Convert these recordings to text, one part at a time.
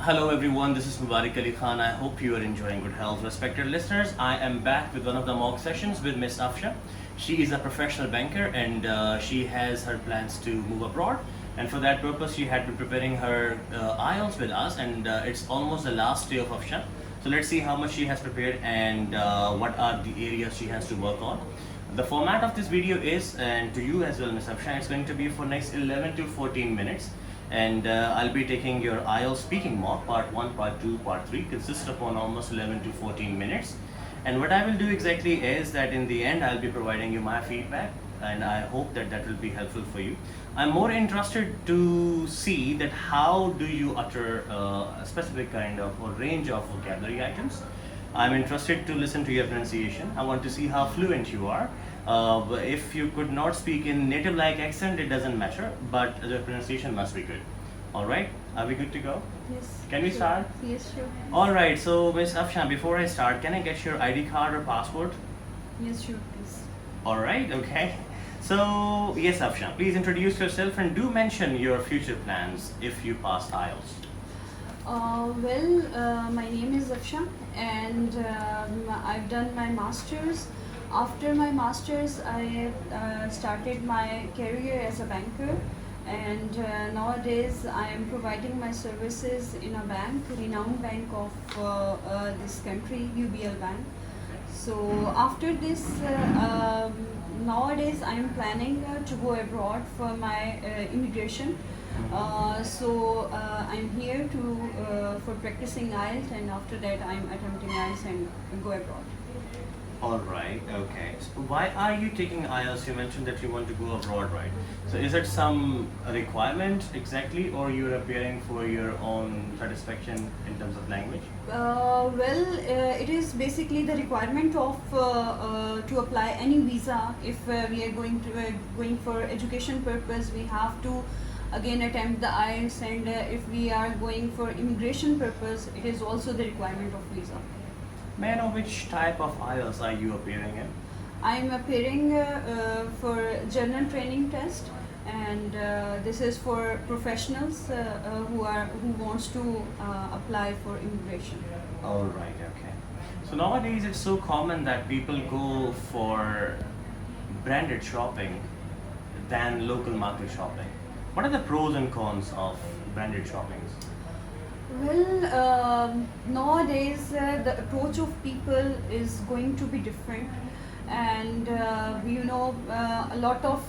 Hello everyone, this is Mubarak Ali Khan. I hope you are enjoying good health. Respected listeners, I am back with one of the mock sessions with Miss Afsha. She is a professional banker and she has her plans to move abroad. And for that purpose, she had been preparing her IELTS with us, and it's almost the last day of Afsha. So let's see how much she has prepared and what are the areas she has to work on. The format of this video is, and to you as well, Miss Afsha, it's going to be for next 11 to 14 minutes. And I'll be taking your IELTS speaking mock, part 1, part 2, part 3, consists upon almost 11 to 14 minutes. And what I will do exactly is that in the end, I'll be providing you my feedback, and I hope that that will be helpful for you. I'm more interested to see that how do you utter a specific kind of or range of vocabulary items. I'm interested to listen to your pronunciation. I want to see how fluent you are. If you could not speak in native-like accent, it doesn't matter, but the pronunciation must be good. All right, are we good to go? Yes. Can we start? Yes, sure. All right, so Miss Afshan, before I start, can I get your ID card or passport? Yes, sure, please. All right, okay. So, yes, Afshan, please introduce yourself and do mention your future plans if you pass IELTS. My name is Afsha, and I've done my master's. After my master's, I started my career as a banker, and nowadays I am providing my services in a bank, renowned bank of this country, UBL Bank. So after this, nowadays I am planning to go abroad for my immigration. I'm here for practicing IELTS, and after that I'm attempting IELTS and go abroad. All right, okay. So why are you taking IELTS? You mentioned that you want to go abroad, right? So is it some requirement exactly, or you're appearing for your own satisfaction in terms of language? It is basically the requirement of to apply any visa. If we are going for education purpose, we have to again attempt the IELTS, and if we are going for immigration purpose, it is also the requirement of visa. May I know which type of IELTS are you appearing in? I am appearing for general training test, and this is for professionals who wants to apply for immigration. All right, okay. So nowadays it's so common that people go for branded shopping than local market shopping. What are the pros and cons of branded shoppings? Nowadays the approach of people is going to be different, and a lot of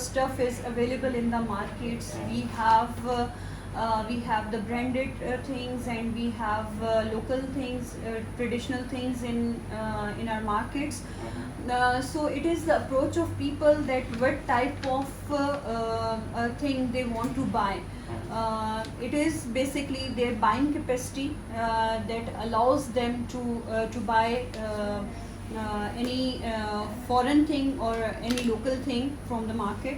stuff is available in the markets. We have the branded things, and we have local things, traditional things in our markets. So it is the approach of people that what type of thing they want to buy. It is basically their buying capacity that allows them to buy any foreign thing or any local thing from the market.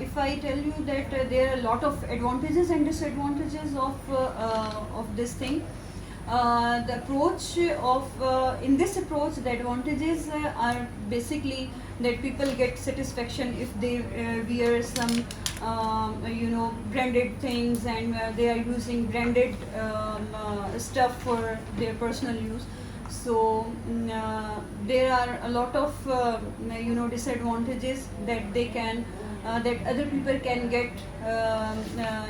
If I tell you that there are a lot of advantages and disadvantages of this thing. The approach of in this approach, the advantages are basically that people get satisfaction if they wear some branded things, and they are using branded stuff for their personal use. So there are a lot of disadvantages that they can that other people can get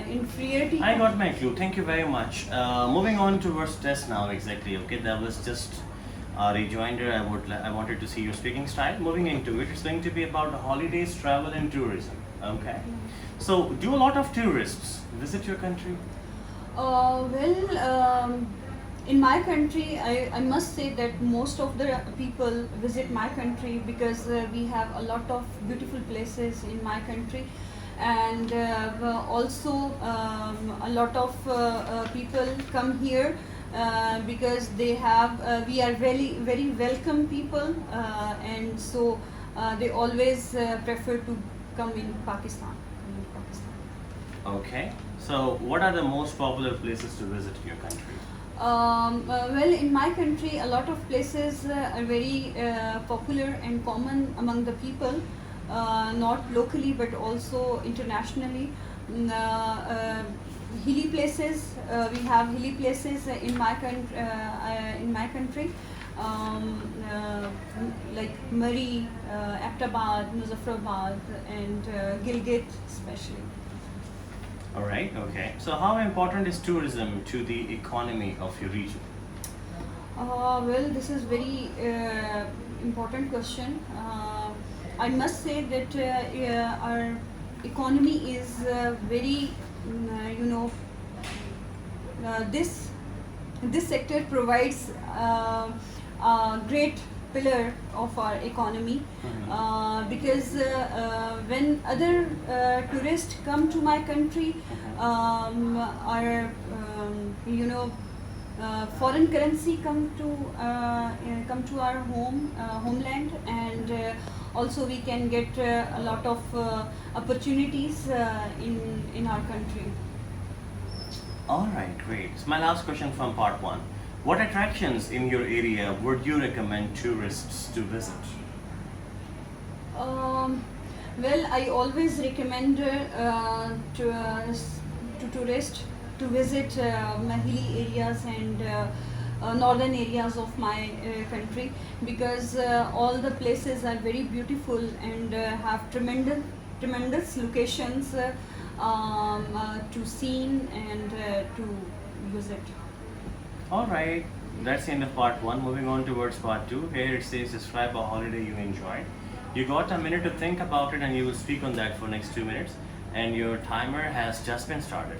inferiority. I got my clue. Thank you very much. Moving on towards test now, exactly. Okay, that was just a rejoinder. I wanted to see your speaking style. Moving into it, it's going to be about holidays, travel, and tourism. Okay. So, do a lot of tourists visit your country? In my country, I must say that most of the people visit my country because we have a lot of beautiful places in my country, and also a lot of people come here because we are very welcome people, and so they always prefer to come in Pakistan. Okay. So, what are the most popular places to visit in your country? In my country, a lot of places are very popular and common among the people, not locally but also internationally. hilly places. We have hilly places in my country, um, uh, like Murray, Aptabad, Muzaffarabad, and Gilgit especially. All right, okay. So, how important is tourism to the economy of your region? Well, this is very important question. I must say that yeah, our economy is very, you know, this sector provides a great pillar of our economy, because when other tourists come to my country, our foreign currency come to our homeland, and also we can get a lot of opportunities in our country. All right, great. So, my last question from part one. What attractions in your area would you recommend tourists to visit? Um, well, I always recommend to tourists to visit hilly areas and northern areas of my country, because all the places are very beautiful and have tremendous locations to see and to visit. All right, that's the end of part one. Moving on towards part two. Here it says describe a holiday you enjoyed. You got a minute to think about it, and you will speak on that for next 2 minutes. And your timer has just been started.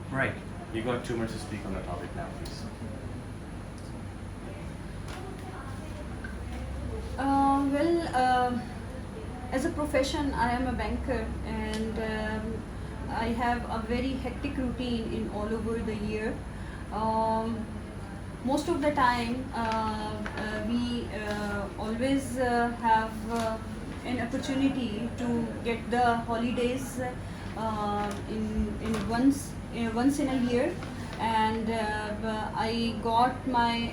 Right. You got 2 minutes to speak on the topic now, please. Well, as a profession, I am a banker, and I have a very hectic routine in all over the year. Um, Most of the time, we always have an opportunity to get the holidays once in a year, and I got my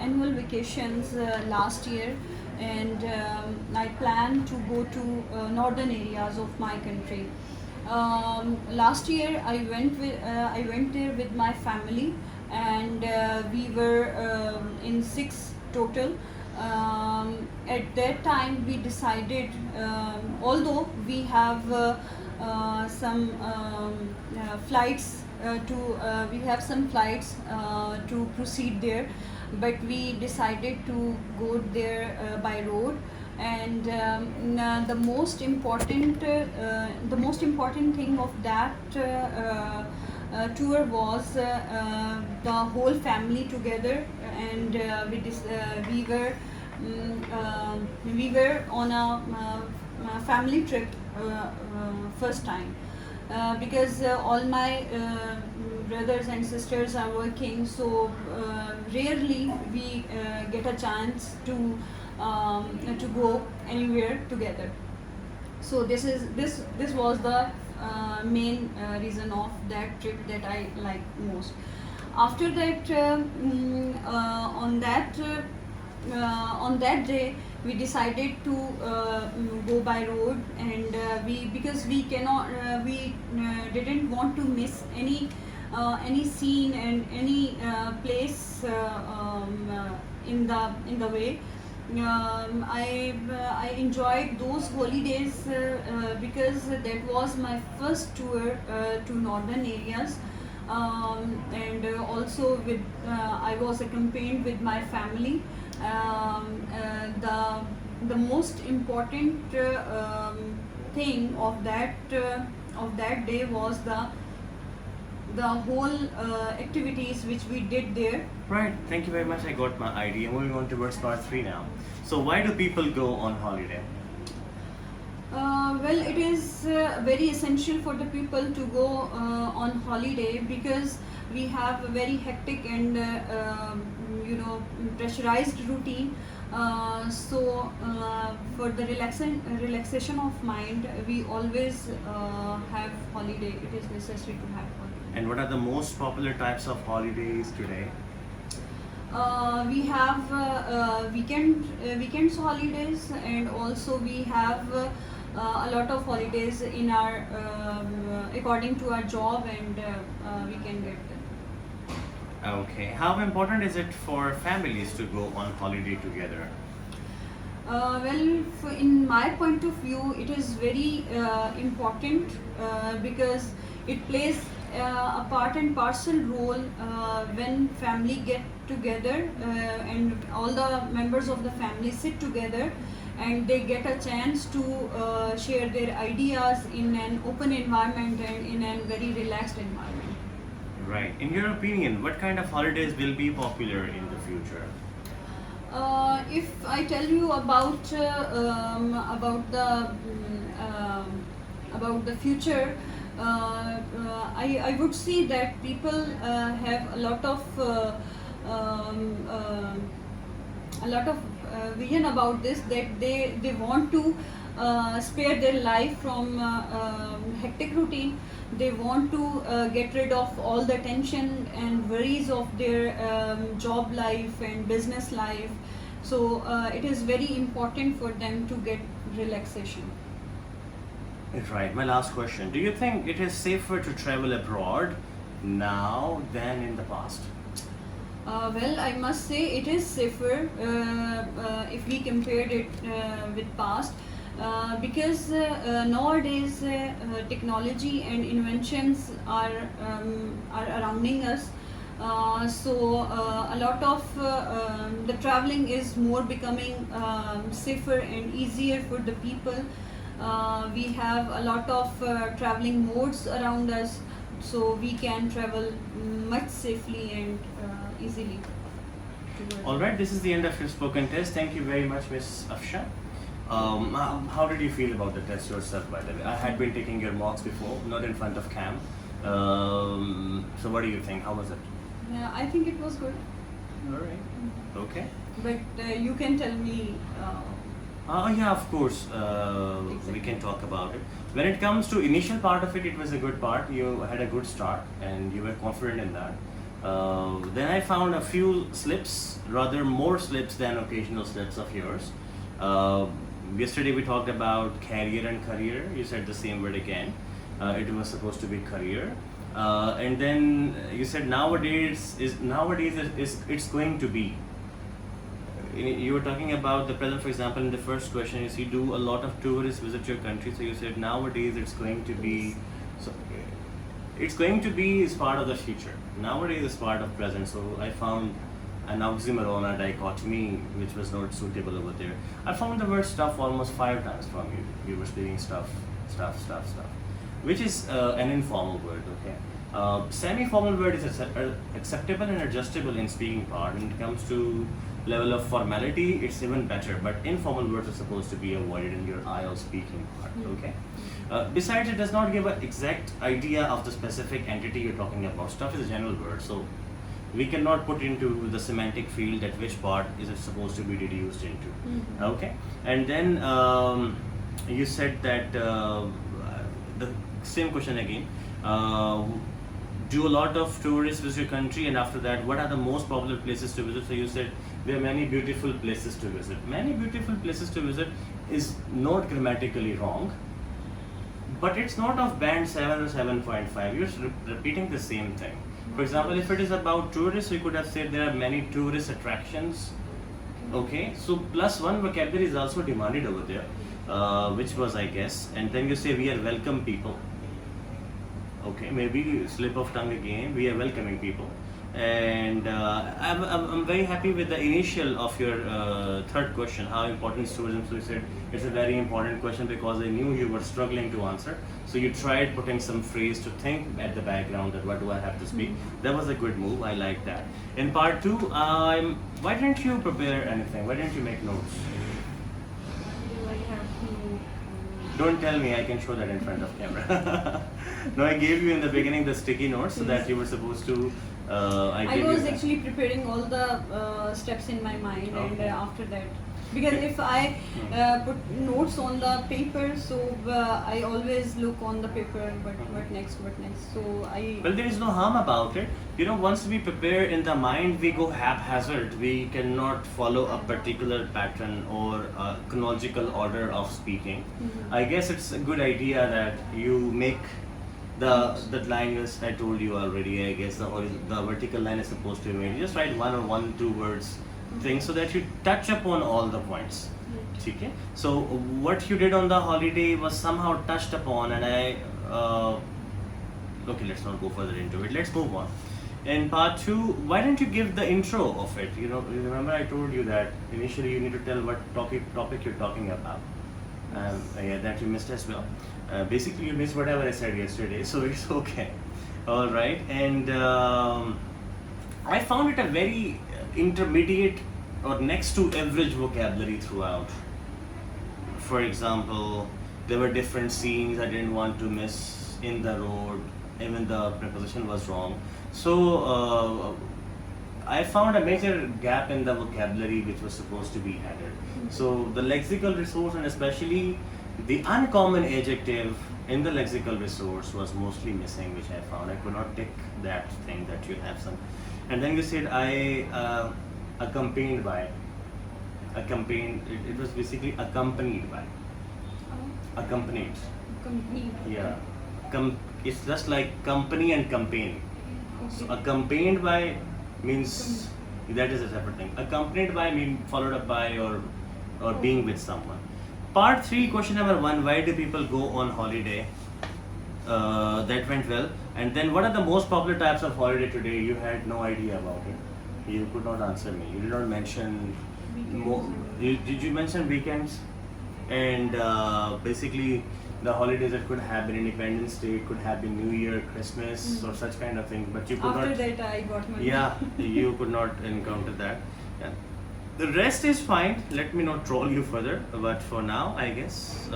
annual vacations last year, and I plan to go to northern areas of my country. Last year I went there with my family, and we were in six total. At that time we decided, although we have some flights we have some flights to proceed there, but we decided to go there by road. And the most important thing of that tour was the whole family together, and we were on a family trip first time, because all my brothers and sisters are working, so rarely we get a chance to go anywhere together. So this was the main reason of that trip that I like most. After that, on that day we decided to go by road, and because we cannot we didn't want to miss any scene and any place in the way. I enjoyed those holidays because that was my first tour to northern areas, and also with I was accompanied with my family. The most important thing of that day was the whole activities which we did there. Right, thank you very much. I got my idea. Moving on towards part 3 now. So, why do people go on holiday? Well, it is very essential for the people to go on holiday because we have a very hectic and pressurized routine. For the relaxation of mind, we always have holiday. It is necessary to have holiday. And what are the most popular types of holidays today? We have weekends holidays, and also we have a lot of holidays in our according to our job, and we can get them. Okay, how important is it for families to go on holiday together? In my point of view, it is very important because it plays a part and parcel role when family get together and all the members of the family sit together and they get a chance to share their ideas in an open environment and in a very relaxed environment. Right. In your opinion, what kind of holidays will be popular in the future? If I tell you about the future, I would say that people have a lot of vision about this, that they want to spare their life from hectic routine. They want to get rid of all the tension and worries of their job life and business life. So it is very important for them to get relaxation. Right. My last question. Do you think it is safer to travel abroad now than in the past? I must say it is safer if we compared it with past. Because nowadays technology and inventions are surrounding us, a lot of the traveling is more becoming safer and easier for the people. We have a lot of traveling modes around us, so we can travel much safely and easily. All right, this is the end of your spoken test. Thank you very much, Miss Afsha. How did you feel about the test yourself, by the way? I had been taking your mocks before, not in front of cam. So what do you think? How was it? Yeah, I think it was good. All right. Okay. But you can tell me. Yeah, of course. We can talk about it. When it comes to initial part of it, it was a good part. You had a good start and you were confident in that. Then I found a few slips, rather more slips than occasional slips of yours. Yesterday we talked about career and career. You said the same word again. It was supposed to be career. And then you said nowadays it's going to be. You were talking about the present, for example, in the first question, you see, do a lot of tourists visit your country? So you said nowadays it's going to be. So it's going to be is part of the future. Nowadays is part of present. So I found an oxymoron, a dichotomy, which was not suitable over there. I found the word stuff almost 5 times from you. You were speaking stuff, which is an informal word, okay? Semi-formal word is acceptable and adjustable in speaking part. When it comes to level of formality, it's even better, but informal words are supposed to be avoided in your IELTS speaking part, okay? Besides, it does not give an exact idea of the specific entity you're talking about. Stuff is a general word, so we cannot put into the semantic field that which part is it supposed to be deduced into, okay? And then you said that the same question again, do a lot of tourists visit your country, and after that, what are the most popular places to visit? So you said there are many beautiful places to visit. Many beautiful places to visit is not grammatically wrong, but it's not of band 7 or 7.5. You're repeating the same thing. For example, if it is about tourists, we could have said there are many tourist attractions. Okay, so +1 vocabulary is also demanded over there, which was, I guess, and then you say we are welcome people. Okay, maybe slip of tongue again. We are welcoming people, and I'm very happy with the initial of your third question. How important is tourism? So you said it's a very important question because I knew you were struggling to answer. So you tried putting some phrase to think at the background that what do I have to speak. That was a good move. I like that. In part two, why didn't you prepare anything? Why didn't you make notes? Do I have to? Don't tell me, I can show that in front of camera. No, I gave you in the beginning the sticky notes so that you were supposed to. I was actually preparing all the steps in my mind, and Okay. after that, because if I put notes on the paper, so I always look on the paper. What next? What next? So I. Well, there is no harm about it. You know, once we prepare in the mind, we go haphazard. We cannot follow a particular pattern or a chronological order of speaking. I guess it's a good idea that you make the line as I told you already. I guess the vertical line is supposed to be made. Just write one, 2 words thing so that you touch upon all the points. Okay? So what you did on the holiday was somehow touched upon, and okay, let's not go further into it. Let's move on. In part 2, why don't you give the intro of it? You know, remember I told you that initially you need to tell what topic you're talking about. Yeah, that you missed as well. Basically, you missed whatever I said yesterday, so it's okay. All right, and I found it a very intermediate or next to average vocabulary throughout. For example, there were different scenes I didn't want to miss in the road, even the preposition was wrong. So I found a major gap in the vocabulary which was supposed to be added. So the lexical resource, and especially the uncommon adjective in the lexical resource, was mostly missing, which I found. I could not tick that thing that you have some. And then you said accompanied by. It was basically accompanied by. Accompanied. Company. Yeah. It's just like company and campaign. So accompanied by means that is a separate thing. Accompanied by means followed up by or being with someone. Part 3, question number 1, why do people go on holiday? That went well. And then what are the most popular types of holiday today? You had no idea about it. You could not answer me. You did not mention did you mention weekends? And basically the holidays that could have been Independence Day, could have been New Year, Christmas, or such kind of thing. But you could After not. that, I got my. Yeah, you could not encounter that. Yeah. The rest is fine. Let me not troll you further. But for now, I guess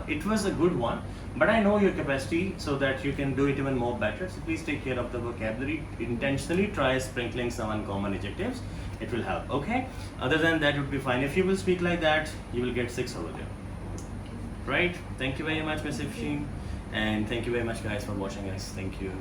it was a good one. But I know your capacity, so that you can do it even more better. So please take care of the vocabulary. Intentionally try sprinkling some uncommon adjectives. It will help. Okay. Other than that, it would be fine. If you will speak like that, you will get 6 over there. Right. Thank you very much, Ms. Ifsheen. And thank you very much, guys, for watching us. Thank you.